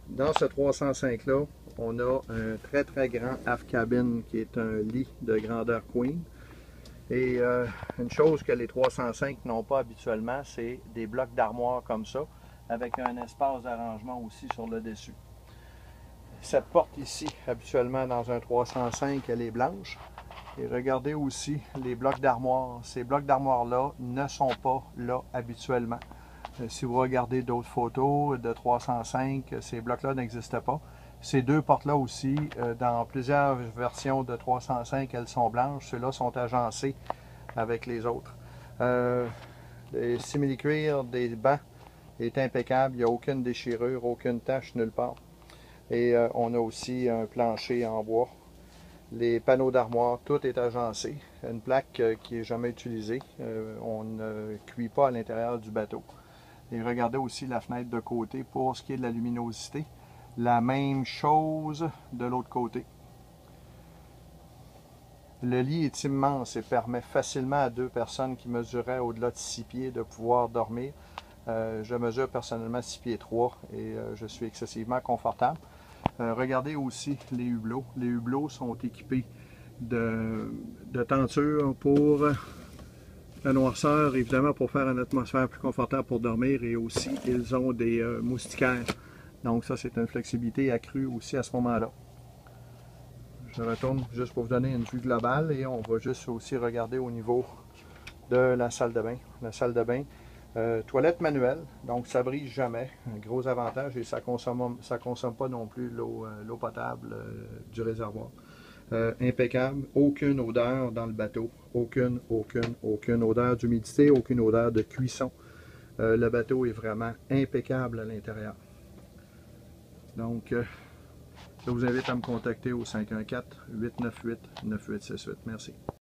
Dans ce 305-là, on a un très grand aft cabin qui est un lit de grandeur queen. Et une chose que les 305 n'ont pas habituellement, c'est des blocs d'armoire comme ça, avec un espace d'arrangement aussi sur le dessus. Cette porte ici, habituellement dans un 305, elle est blanche. Et regardez aussi les blocs d'armoire. Ces blocs d'armoire-là ne sont pas là habituellement. Si vous regardez d'autres photos de 305, ces blocs-là n'existent pas. Ces deux portes-là aussi, dans plusieurs versions de 305, elles sont blanches. Ceux-là sont agencés avec les autres. Les simili-cuir des bancs est impeccable. Il n'y a aucune déchirure, aucune tache nulle part. Et on a aussi un plancher en bois. Les panneaux d'armoire, tout est agencé. Une plaque qui n'est jamais utilisée. On ne cuit pas à l'intérieur du bateau. Et regardez aussi la fenêtre de côté pour ce qui est de la luminosité. La même chose de l'autre côté. Le lit est immense et permet facilement à deux personnes qui mesuraient au-delà de 6 pieds de pouvoir dormir. Je mesure personnellement 6 pieds 3 et je suis excessivement confortable. Regardez aussi les hublots. Les hublots sont équipés de tentures pour la noirceur, évidemment pour faire une atmosphère plus confortable pour dormir, et aussi ils ont des moustiquaires. Donc ça, c'est une flexibilité accrue aussi à ce moment-là. Je retourne juste pour vous donner une vue globale et on va juste aussi regarder au niveau de la salle de bain. La salle de bain, toilette manuelle, donc ça brise jamais, un gros avantage, et ça consomme pas non plus l'eau potable du réservoir. Impeccable, aucune odeur dans le bateau, aucune odeur d'humidité, aucune odeur de cuisson. Le bateau est vraiment impeccable à l'intérieur. Donc, je vous invite à me contacter au 514-898-9868. Merci.